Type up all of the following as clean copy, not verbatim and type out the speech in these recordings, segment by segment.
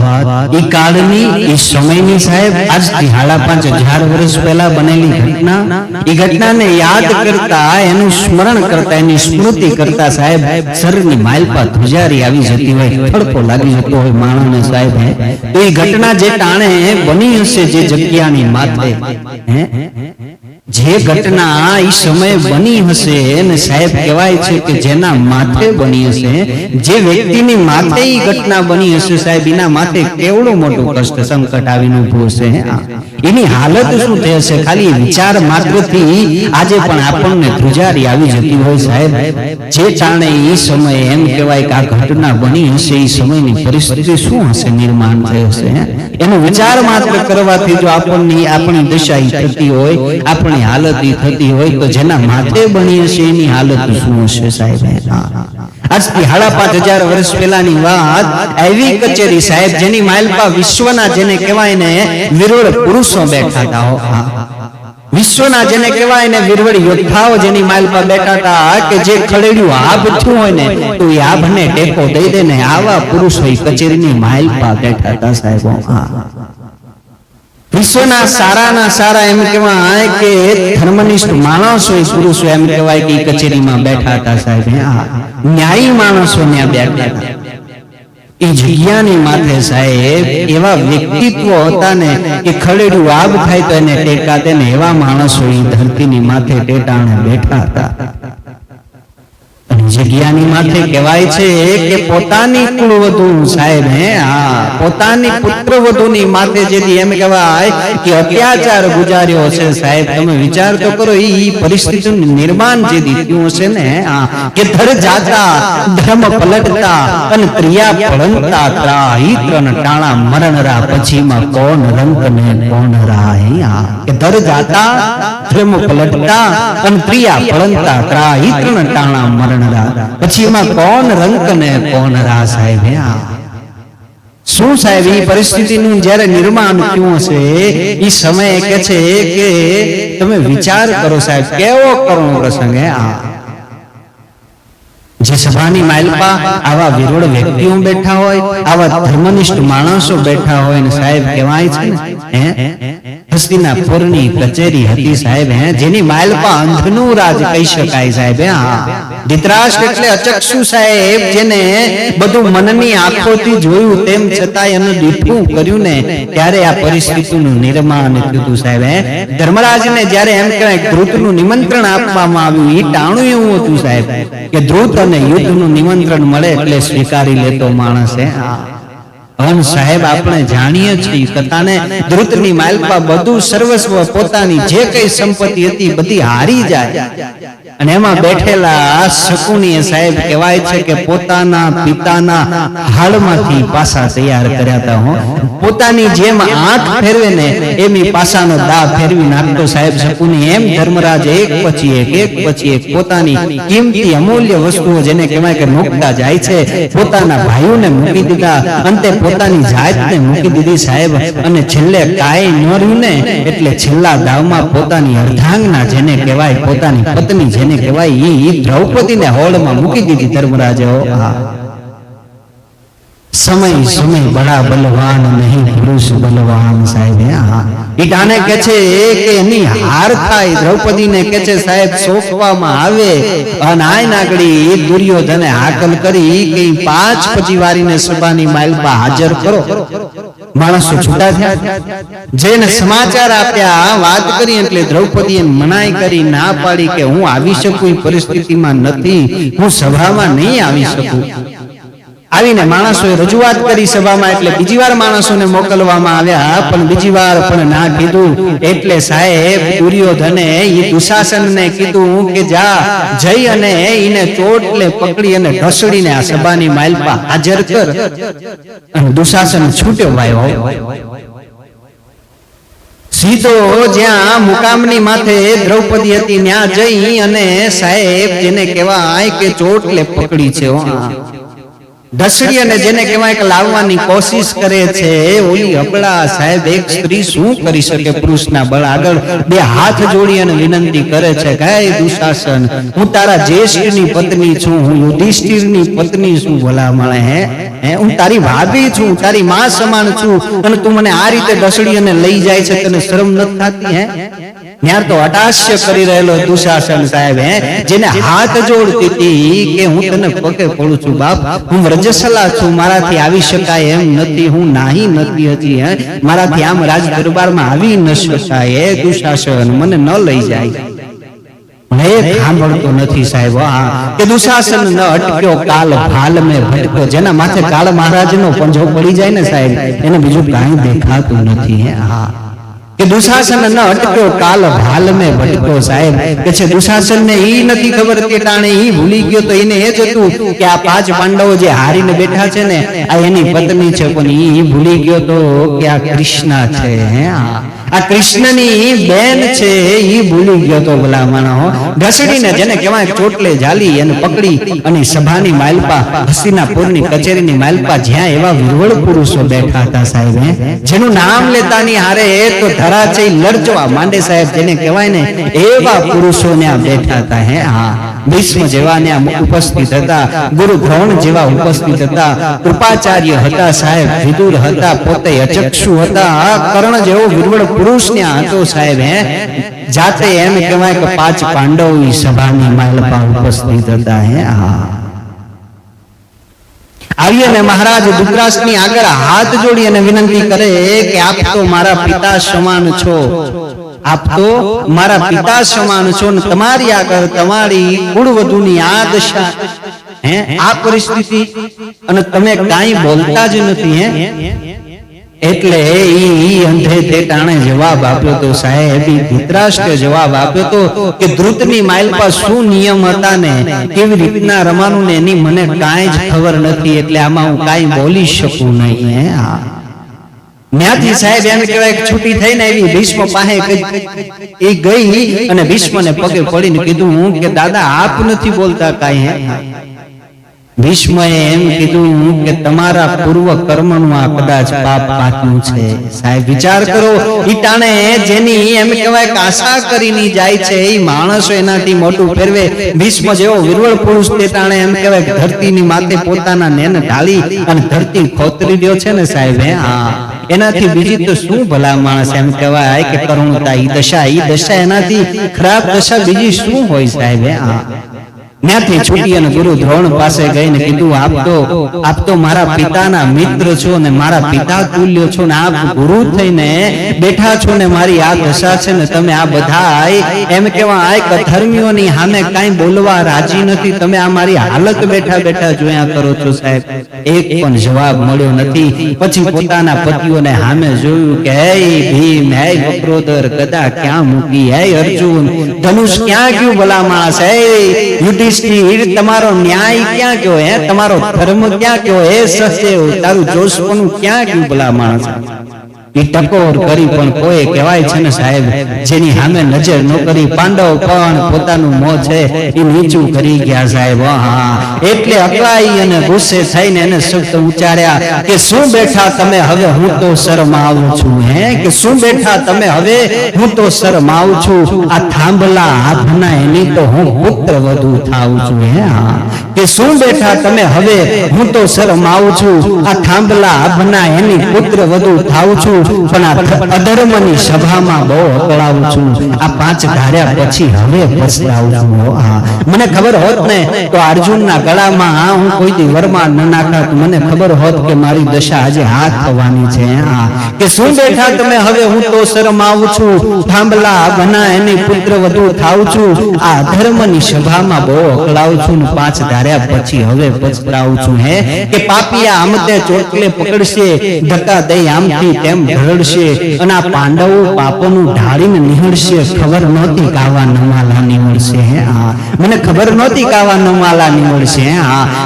વાત ઈ કાળની ઈ સમયની સાહેબ આજથી 5,500 વર્ષ પહેલા બનેલી ઘટના, ઈ ઘટનાને યાદ કરતા, એનું સ્મરણ કરતા, એની સ્મૃતિ કરતા સાહેબ શરીરની માલપા ધ્રુજારી આવી જતી હોય, તડકો લાગી જતો હોય માણસને સાહેબ. તો ઈ ઘટના જે ટાણે બની હશે, જે જગ્યાની માથે જે ઘટના ઈ સમયે બની હશે, અને સાહેબ કહેવાય છે કે જેના માથે બની હશે, જે વ્યક્તિની માથે ઈ ઘટના બની હશે સાહેબ, એના માથે કેવડું મોટું કષ્ટ સંકટ આવીને ઊભું હશે. એની હાલત શું થઈ હશે? ખાલી વિચાર માત્રથી આજે પણ આપણને ધ્રુજારી આવી જતી હોય સાહેબ. જે ટાણે ઈ સમયે એમ કહેવાય કે આ ઘટના બની હશે, ઈ સમયની પરિસ્થિતિ શું હશે, નિર્માણ થઈ હશે. એનો વિચાર માત્ર કરવાથી જો આપણી દશા થતી હોય, આપણી હાલત થતી હોય, તો જેના માથે બની હશે એની હાલત શું હશે સાહેબ. આજથી 5,500 વર્ષ પહેલાની વાત. એવી કચેરી સાહેબ જેની માલપા વિશ્વના જેને કહેવાય ને વિરળ પુરુષો બેઠા હતા. વિશ્વના જેને કહેવાય ને વિરળ યોદ્ધાઓ જેની માલપા બેઠા હતા, કે જે ખડેડ્યું આભ થયું હોય ને તો એ આભને ટેકો દઈ દે ને, આવા પુરુષો કચેરીની માલપા બેઠા હતા સાહેબ. વિશ્વના સારાના સારા એમ કહેવાય કે ધર્મનિષ્ઠ માણસો, પુરુષો એમ કહેવાય કે કચેરીમાં બેઠા હતા સાહેબ. ન્યાયી માણસો ત્યાં બેઠા હતા. એ જગ્યાની માથે સાહેબ એવા વ્યક્તિત્વ હતા ને કે ખડેડું આબ થાય તો એને ટેકા દે ને, એવા માણસો એ ધરતીની માથે ટેટાણે બેઠા હતા. જગ્યાની માથે કહેવાય છે કે પોતાની કુળવધુ સાહેબ પોતાની પુત્રવધુની માથે જેથી એમ કહેવાય કે અત્યાચાર ગુજાર્યો છે સાહેબ. તમે વિચાર તો કરો, ઈ પરિસ્થિતિનું નિર્માણ જે થયું હશે ને, કે ધર જાતા ધર્મ પલટતા અને ત્રિયા પડંતા ત્રાહી ત્રણ ટાણા મરણરા પછીમાં કોણ રંક ને કોણ રાહી. કે ધર જાતા ધર્મ પલટતા અને ત્રિયા પડંતા ત્રાહી ત્રણ ટાણા મરણરા પછી એમાં કોણ રંક ને કોણ રા સાહેબ. શું સાહેબ એ પરિસ્થિતિનું જ્યારે નિર્માણ થયું હશે, એ સમયે કે છે કે તમે વિચાર કરો સાહેબ, કેવો કરુણ પ્રસંગ. જે સભાની માલપા આવા વિરોધ વ્યક્તિઓ બેઠા હોય, આવા ધર્મનિષ્ઠ માણસો બેઠા હોય ને સાહેબ કહેવાય છે ને હસ્તિનાપુરની કચેરી હતી સાહેબ, જેની માલપા અંધનું રાજ કહી શકાય સાહેબ. ધૃતરાષ્ટ્ર એટલે અચક્ષુ સાહેબ, જેને બધું મનની આંખોથી જોયું તેમ છતાં એનું દીઠું કર્યું ને, ત્યારે આ પરિસ્થિતિનું નિર્માણ થયું સાહેબ. ધર્મરાજને જ્યારે એમ કહેવાય ધ્રુતનું નિમંત્રણ આપવામાં આવ્યું, એ ટાણું એવું હતું સાહેબ કે ધ્રુત અને યુદ્ધનું નિમંત્રણ મળે એટલે સ્વીકારી લેતો માણસ. અન સાહેબ આપણે જાણીએ છીએ કથાને, ધ્રુતની માલપા બધું સર્વસ્વ પોતાની જે કઈ સંપત્તિ હતી બધી હારી જાય, અને એમાં બેઠેલા શકુનીએ સાહેબ કહેવાય છે કે પોતાના પિતાના હાડમાંથી પાસા તૈયાર કર્યા હતા. પોતાની જેમ આંખ ફેરવે ને એમ પાસાનો દા ફેરવી નાખતો સાહેબ શકુની. એમ ધર્મરાજ એક પછી એક પોતાની કિંમતી અમૂલ્ય વસ્તુઓ જેને કહેવાય કે મૂકતા જાય છે. પોતાના ભાઈઓને મૂકી દીધા, અંતે પોતાની જાતને મૂકી દીધી સાહેબ. અને છેલ્લે કાંઈ ન રહ્યું ને એટલે છેલ્લા દાવમાં પોતાની અર્ધાંગના જેને કહેવાય પોતાની પત્ની જેને કહેવાય ઈ દ્રૌપદીને હોળમાં મૂકી દીધી ધર્મરાજે. સમય બડા બલવાન નહીં પુરુષ બલવાન સાહેબ. ઈટાને કે છે કે એની હાર થાય, દ્રૌપદીને કે છે સાહેબ સોંપવામાં આવે, અને આય નાગડી દુર્યોધને હાકલ કરી કે 5 પછી વારીને સભાની માલપા હાજર કરો. માણસો છૂટા થયા, જેને સમાચાર આપ્યા, વાત કરી એટલે દ્રૌપદીએ મનાઈ કરી, ના પાડી કે હું આવી શકું એ પરિસ્થિતિમાં નથી, હું સભામાં નહીં આવી શકું. આવીને માણસોએ રજૂઆત કરી સભામાં, એટલે બીજી વાર માણસોને મોકલવામાં આવ્યા, પણ બીજી વાર પણ ના કીધું. એટલે સાહેબ દુર્યોધને એ દુશાસનને કીધું કે જા જઈ અને એને ચોટલે પકડી અને ઢસડીને આ સભાની માલપા હાજર કર. અને દુશાસન છૂટ્યો ભાઈ. સીધો જ્યાં મુકામની માથે દ્રૌપદી હતી ત્યાં જઈ અને સાહેબ જેને કહેવાય કે ચોટલે પકડી છે. ઢસડી અને જેને કહેવાય કે લાવવાની કોશિશ કરે છે, ઓલી અબળા સાહેબ એક સ્ત્રી શું કરી શકે પુરુષના બળ આગળ? બે હાથ જોડી અને વિનંતી કરે છે કે હે દુશાસન, હું તારા જ્યેષ્ઠની પત્ની છું, હું યુધિષ્ઠિરની પત્ની છું, ભલા મળે હે હું તારી ભાભી છું, તારી માં સમાન છું, અને તું મને આ રીતે ઢસડી અને લઈ જાય છે, તને શરમ નથી થતી? હે ત્યાં તો અટાસ્ય કરી રહેલો દુશાસન સાહેબ જેને હાથ જોડતી હતી કે હું તને પગે પડું છું બાપ, હું વ્રજસલા છું, મારાથી આવી શકાય એમ નથી, હું નાહી નથી હજી, મારાથી આમ રાજ દરબારમાં આવી ન શકાય, એ દુશાસન મને ન લઈ જાય. સાંભળતો નથી સાહેબ. કે દુશાસન ન અટક્યો કાલ ભાલ મેં ભટક્યો. જેના માથે કાળ મહારાજનો પંજો પડી જાય ને સાહેબ, એને બીજું કાંઈ દેખાતું નથી. હા, કે દુશાસન ન અટક્યો કાલ ભાલ મેં ભટક્યો સાહેબ. કે છે દુશાસન ને ઈ નથી ખબર કે ટાણે ઈ ભૂલી ગયો તો એને એ જ હતું કે આ 5 પાંડવો જે હારીને બેઠા છે ને આ એની પત્ની છે, પણ ઈ ભૂલી ગયો તો કે આ કૃષ્ણ છે. આ કૃષ્ણની બેન છે, ઈ ભૂલી ગયો તો ભલા માણો. ઘસડીને જેને કહેવાય ચોટલે ઝાલી અને પકડી અને સભાની માલપા, હસ્તિનાપુરની કચેરીની માલપા, જ્યાં એવા વિરવળ પુરુષો બેઠા હતા સાહેબ, જેનું નામ લેતાની હારે તો ધરા છે લડચવા માંડે સાહેબ, જેને કહેવાય ને એવા પુરુષો ત્યાં બેઠા હતા. હા, ભીષ્મ જેવા ત્યાં ઉપસ્થિત હતા, ગુરુ દ્રોણ જેવા ઉપસ્થિત હતા, કૃપાચાર્ય હતા સાહેબ, વિદુર હતા, પોતે અચક્ષુ હતા, કર્ણ જેવો વિરવળ પુરુષ ત્યાં હતો સાહેબ. જાતે એમ કહેવાય કે 5 પાંડવ સભાની માલપા ઉપસ્થિત હતા. આવીને મહારાજ ધૃતરાષ્ટ્રની આગળ હાથ જોડી અને વિનંતી કરે કે આપ તો મારા પિતા સમાન છો, આપ તો મારા પિતા સમાન છો, ને તમારી આગળ તમારી કુળવધુની આ દશા, આ પરિસ્થિતિ, અને તમે કાંઈ બોલતા જ નથી. એટલે ઈ અંધે તે ટાણે જવાબ આપ્યો તો સાહેબ, ધૃતરાષ્ટ્રે જવાબ આપ્યો તો કે ધ્રુતની માલપા શું નિયમ હતા ને કેવી રીતના રમાનું ને એની મને કાંઈ જ ખબર નથી, એટલે આમાં હું કાંઈ બોલી શકું નહીં. ત્યાંથી સાહેબ એમ કહેવાય છૂટી થઈને એવી ભીષ્મ પાસે એ ગઈ અને ભીષ્મને પગે પડીને કીધું કે દાદા આપ નથી બોલતા કાંઈ? ભીષ્મએ એમ કીધું કે તમારા પૂર્વ કર્મનું આ કદાચ પાપ પાક્યું છે. સાહેબ વિચાર કરો, ઈ ટાણે જેની એમ કહેવાય કે આશા કરીને જાય છે એ માણસો એનાથી મોટું ફેરવે. ભીષ્મ જેવો વિરવળ પુરુષ તે ટાણે એમ કહેવાય કે ધરતીની માથે પોતાના નેન ઢાળી અને ધરતી ખોતરી રહ્યો છે ને સાહેબ. હા, એનાથી બીજી તો શું ભલા માણસ એમ કહેવાય કે કરુણતા, ઈ દશા એનાથી ખરાબ દશા બીજી શું હોય સાહેબ. હા, ત્યાંથી છૂટી અને ગુરુ દ્રોણ પાસે ગઈને કીધું આપ તો મારા પિતાના મિત્ર છો ને મારા પિતા તુલ્ય છો ને આપ ગુરુ થઈને બેઠા છો ને મારી આ દશા છે ને તમે આ બધા એમ કેવા કે ધર્મીઓની સામે કાંઈ બોલવા રાજી નથી, તમે આ મારી હાલત બેઠા બેઠા જોયા કરો છો સાહેબ. એક પણ જવાબ મળ્યો નથી. પછી પોતાના પતિઓને સામે જોયું કે હે ભીમ, હે વક્રોદર, ગદા ક્યાં મૂકી, હે અર્જુન, ધનુષ ક્યાં ગયું ભલા માણસ, હે યુધિષ્ઠિર તમારો ન્યાય ક્યાં ગયો, તમારો ધર્મ ક્યાં ગયો, સચદેવ તારું જોશપણું ક્યાં ગયું ભલા માણસ? ઈ ટકોર કરી પણ કોઈ કહેવાય છે ને સાહેબ, જેની સામે નજર ન કરી પાંડવ પણ પોતાનું મોં છે એ નીચું કરી ગયા સાહેબ. હા, એટલે અકળાઈ અને ગુસ્સે થઈને એને શબ્દ ઉચ્ચાર્યા કે શું બેઠા તમે હવે, હું તો શરમાવું છું. કે શું બેઠા તમે હવે, હું તો શરમાવું છું, આ થાંભલા હાથના એની તો હું પુત્ર વધુ થાઉં છું. હા, કે શું બેઠા તમે હવે, હું તો શરમાવું છું, આ થાંભલા હાથના એની પુત્ર વધુ થાઉં છું, પણ આ અધર્મની સભામાં બહુ અકળાવું છું, આ 5 ધાર્યા પછી હવે પછતાવું છું. મને ખબર હોત ને તો અર્જુનના ગળામાં હું કોઈ દી વરમાં ન નાખત, મને ખબર હોત કે મારી દશા આજે હાથ થવાની છે. કે શું બેઠા તમે હવે, હું તો શરમાવું છું, થાંભલા બના એની પુત્ર વધુ થાઉં છું, આ અધર્મની સભામાં બહુ અકળાવું છું, 5 ધાર્યા પછી હવે પછતાવું છું. કે પાપિયા આમતે ચોટલે પકડશે, ધક્કા દઈ આમથી તેમ ઢળશે, અને આ પાંડવો પાપોનું ઢાળીને નિહળશે. ખબર નહોતી કાવા નમાલા નિવડશે. મને ખબર નહોતી કાવા નમાલા નિવડશે.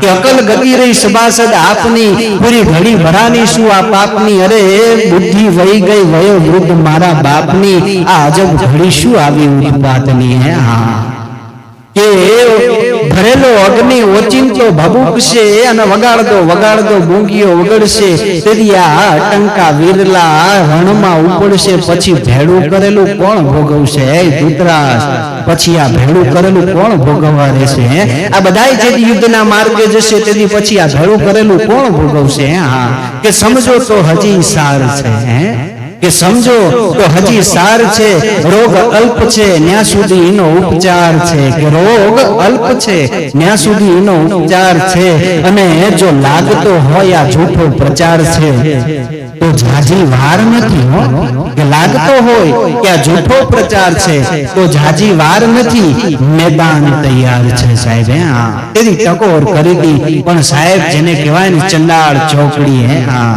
કે અકલ ગતિ રહી સભાસદ આપની, પૂરી ઘડી ભરાની શું આ પાપની, અરે બુદ્ધિ વહી ગઈ વયો વૃદ્ધ મારા બાપની, આ અજબ ઘડી શું આવી ઉત્પાતની. કે ભરેલો અગ્નિ ઓચિંતો ભભૂકશે અને વગાડતો બૂંગીઓ વગડશે તેથી આ ટંકા વિરલા રણમાં ઉપડશે પછી ભેડું કરેલું કોણ ભોગવશે ધૃતરાષ્ટ્ર પછી આ ભેડું કરેલું કોણ ભોગવવા રહેશે આ બધાય જે યુદ્ધના માર્ગે જશે તેથી પછી આ ભેડું કરેલું કોણ ભોગવશે હા કે સમજો તો હજી સાર છે કે સમજો તો હજી સાર છે રોગ અલ્પ છે ત્યાં સુધી એનો ઉપચાર છે કે રોગ અલ્પ છે ત્યાં સુધી એનો ઉપચાર છે અને જો લાગતો હોય આ જૂઠો પ્રચાર છે તો જાજી વાર નથી હો કે લાગતો હોય કે આ જૂઠો પ્રચાર છે તો જાજી વાર નથી મેદાન તૈયાર છે સાહેબ હા તેની ટકોર કરી દી પણ સાહેબ જેને કહેવાય ને ચંડાળ ચોકડી હા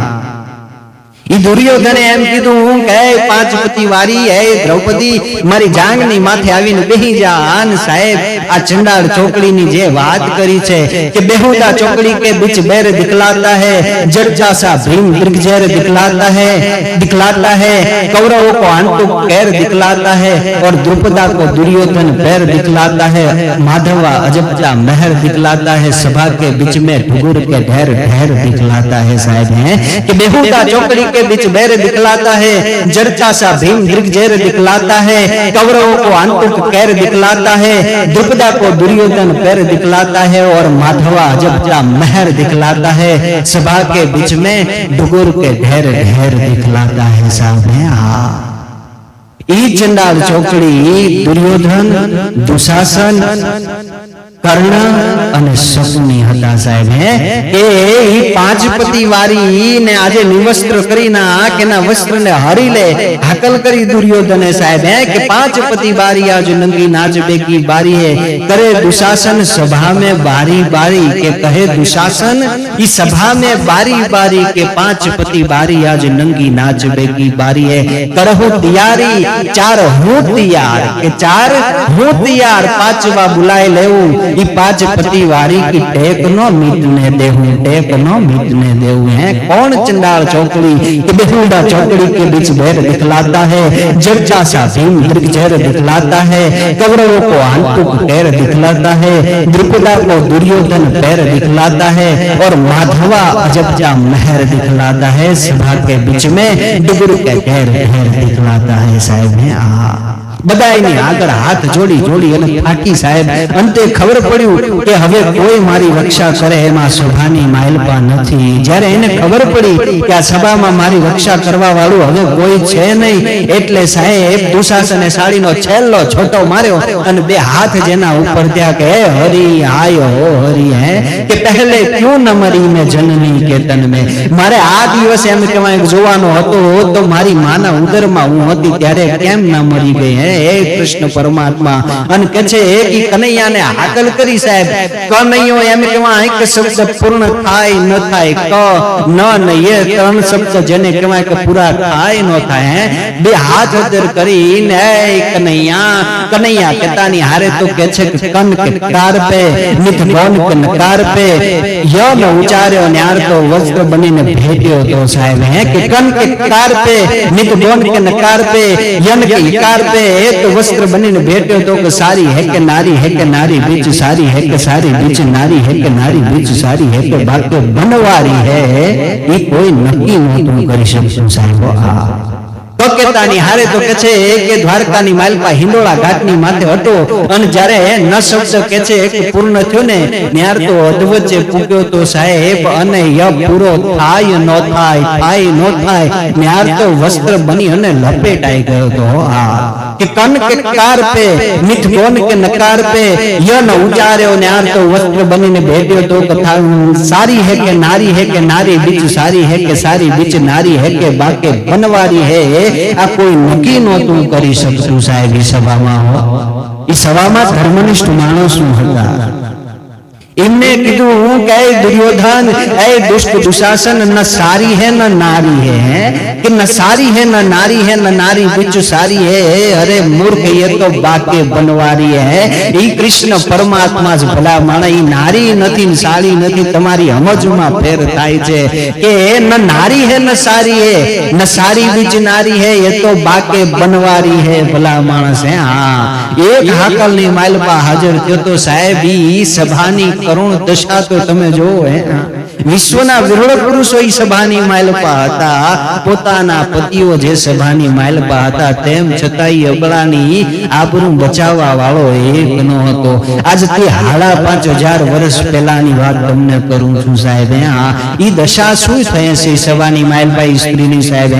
ઈ દુર્યોધને એમ કીધું કે પાંચ પતિ વારી હે દ્રૌપદી મારી જાંગની માથે આવીને બેહી જા આન સાહેબ આ ચંડાળ ચોકડીની જે વાત કરી છે કે બેહુદા ચોકડી के बीच बैर दिखलाता है जर्जा सा भीम दीर्घजैर दिखलाता है कौरवों को आंतुक कैर दिखलाता है और द्रुपदा को दुर्योधन पैर दिखलाता है माधवा अजबजा महर दिखलाता है सभा के बीच में ठुगुर के ढेर ढेर दिखलाता है साहब है कि बेहुदा चौकड़ी के बीच बैर दिखलाता है जर्चा सा भीम दीर्घजैर दिखलाता है कौरवों को आंतुक कैर दिखलाता है द्रुपदा को दुर्योधन पैर दिखलाता है और माधवा अजबजा महर दिखलाता है सभा के बीच में डुगुर के ढेर ढेर दिखलाता है साहब हाँ ई चंडाल चौकड़ी दुर्योधन दुशासन कर्ण અને શકુની હતા સાહેબ હે કે ઈ પાંચ પતિ વારી ને આજે નિવસ્ત્ર કરીને આંખના વસ્ત્રને હરી લે હાકલ કરી દુર્યોધને સાહેબ હે કે પાંચ पति बारी आज नंगी नाच बेकी बारी है करे दुशासन सभा में बारी बारी के कहे दुशासन इस सभा में बारी बारी के पांच पति बारी आज नंगी नाच बेकी बारी है करहु तैयारी चार हूं तैयार के चार हूं तैयार पांचवा बुलाए लेऊ ई पांच पति वारी की टेक नो मीटने देहूं टेक नो मीटने देहूं है कौन चंडाल चौकड़ी के बेहुदा चौकड़ी के बीच बैर दिखलाता है जर्चा सा भीम दीर्घजैर दिखलाता है कौरवों को आंतुक कैर दिखलाता है द्रुपदा को दुर्योधन पैर दिखलाता है और माधवा अजबजा महर दिखलाता है सभा के बीच में डुगुर के ढेर ढेर दिखलाता है साहब ने બધાયની આગળ હાથ જોડી જોડી અને થાકી સાહેબ અંતે ખબર પડ્યું કે હવે કોઈ મારી રક્ષા કરે એમાં સભાની માલપા નથી જ્યારે એને ખબર પડી કે આ સભામાં મારી રક્ષા કરવા વાળું હવે કોઈ છે નહીં એટલે સાહેબ દુશાસને સાડીનો છેલ્લો છોટો માર્યો અને બે હાથ જેના ઉપર થયા કે હે હરી આયો હો હરી હે કે પહેલે ક્યું ન મરી મેં જનની કે તન મેં મારે આ દિવસ એમ કહેવાય જોવાનો હતો તો મારી માના ઉદરમાં હું હતી ત્યારે કેમ ન મરી ગઈ હે हे कृष्ण परमात्मा अन कहे एक ही कन्हैया ने हाकल करी साहब कन्हैयो एम कहेवाय के शब्द पूर्ण थाय न थाय क न ये त्रण शब्द जेने कहेवाय के पूरा थाय न थाय है बे हाथ हजर करी ने कन्हैया कन्हैया केतानी हारे तो कहे छे के कन के कार पे नित भवन के नकार पे य न उचार्यो न्यार तो वस्त्र बनीने भेट्यो तो साहब है कि कन के कार पे नित भवन के नकार पे यन के इकार पे तो वस्त्र बनीने भेट्यो तो के सारी है के नारी है के नारी बीच सारी है के सारी बीच नारी है के नारी बीच सारी है के बाकी बनवारी है ये कोई नक्की नहीं કરી શકશું સાહેબ તો કેતાની હારે તો કે છે કે દ્વારકાની માલપા હિંડોળા ઘાટની માથે હતો અને જ્યારે ન શબ્દ કે છે એક પૂર્ણ થયો ને ન્યાર તો અધવચ્ચે પૂગ્યો તો સાહેબ અને ય પૂરો થાય નો થાય ન્યાર તો વસ્ત્ર બની અને લપેટાઈ ગયો તો कि कन के कार पे मिठ गोन के नकार पे यह न उचार्यो न्यार तो वस्त्र बनी ने भेट्यो तो कथा सारी है के नारी बीच सारी है के सारी बीच नारी है के बाके बनवारी है आ कोई नक्की नहोતું કરી શકતું સાહેબ ई सभा में हो ई सभा में धर्मनिष्ठ माणस हता इमने कीधु के दुर्योधन ए दुष्ट दुशासन न सारी है न नारी है कि न सारी है न नारी है न नारी बिच सारी है। अरे मूर्ख ये तो बाके बनवारी है। ई कृष्ण परमात्मा ज भला माणे ई नारी नथी सारी नथी तमारी समजमा फेर थाय छे के न नारी है न सारी है न सारी बिच नारी है ये तो बाके बनवारी है भला माणस है। हाँ एक हाकलनी मालपा हाजर थयो तो साहेब ई सभानी करुण दशा तो तमे जोવો હે। વિશ્વના વિરળ પુરુષો ઈ સભાની માલપા હતા, પોતાના પતિઓ જે સભાની માલપા હતા તેમ છતાંય અબળાની આબરૂ બચાવવા વાળો એક ન હતો। આજથી 5000 વર્ષ પહેલાની વાત તમને કરું છું સાહેબ। હા ઈ દશા શું થઈ છે સભાની માલપા સ્ત્રીની સાહેબ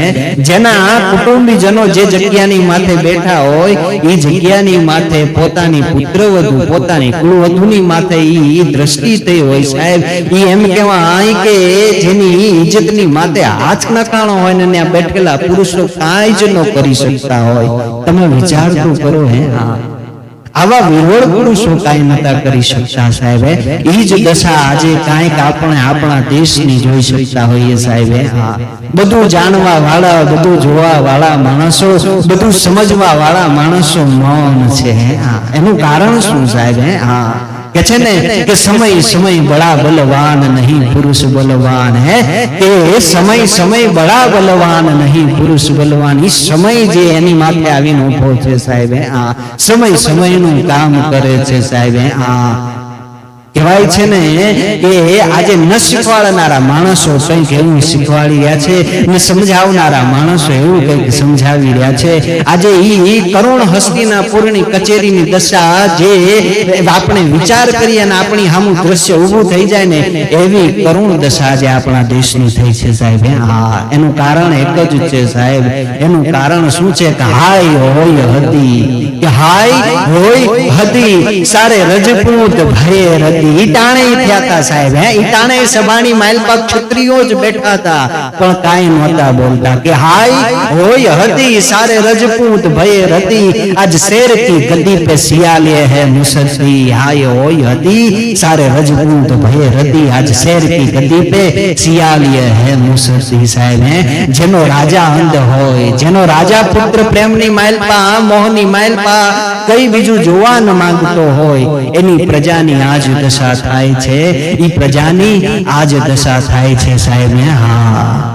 જેના કુટુંબીજનો જે જગ્યાની માથે બેઠા હોય ઈ જગ્યાની માથે પોતાની પુત્રવધુ પોતાની કુળવધુની માથે ઈ દ્રષ્ટિ થઈ હોય સાહેબ। ઈ એમ કહેવા કે જેની ઇજ્જતની માથે હાથ નખાણો હોય ને ત્યાં બેઠેલા પુરુષો કાંઈ જ ન કરી શકતા હોય। તમે વિચાર તો કરો હે। હા આવા વિરળ પુરુષો કાંઈ નતા કરી શકતા સાહેબ। ઈ જ દશા આજે કાંઈક આપણે આપણા દેશની જોઈ શકતા હોઈએ સાહેબ। હા બધું જાણવા વાળા બધું જોવા વાળા માણસો બધું સમજવા વાળા માણસો મૌન છે। હા એનું કારણ શું સાહેબ? હા કે છે ને કે સમય સમય બડા બલવાન નહીં પુરુષ બલવાન હે કે સમય સમય બડા બલવાન નહીં પુરુષ બલવાન। ઈ સમય જે એની માથે આવીને ઉભો છે સાહેબ આ સમય સમયનું કામ કરે છે સાહેબ। આ કહેવાય છે ને કે આજે ન શીખવાડનારા માણસો કંઈક એવું શીખવાડી રહ્યા છે ને સમજાવનારા માણસો એવું કંઈક સમજાવી રહ્યા છે। આજે ઈ કરુણ હસ્તિનાપુરની કચેરીની દશા જે આપણે વિચાર કરીએ અને આપણી સામું દ્રશ્ય ઊભું થઈ જાય ને એવી કરુણ દશા આજે આપણા દેશની થઈ છે સાહેબ। હા એનું કારણ એક જ છે સાહેબ। એનું કારણ શું છે કે હાય હોય હતી કે હાય હોય હતી સારે રજપૂત ભયે રતી। ઈટાણે થયા હતા સાહેબ। ઈટાણે સભાની માલપા ક્ષત્રિયો જ બેઠા હતા પણ કાંઈ નહોતા બોલતા કે હાય હોય હતી સારે રજપૂત ભયે રતી આજ શેર की गद्दी पे सियाले है मुसद्दी। हाय होय हती सारे रजपूत भये रती आज शेर की गद्दी पे सियाले है मुसद्दी साहेब। जेनो राजा अंध होय जेनो राजा पुत्र प्रेमनी मालपा मोहनी मालपा कई बीजू जोवा न मांगतो होय एनी प्रजानी आज दशा थाय छे। ई प्रजानी आज दशा थाय छे साहेब। हाँ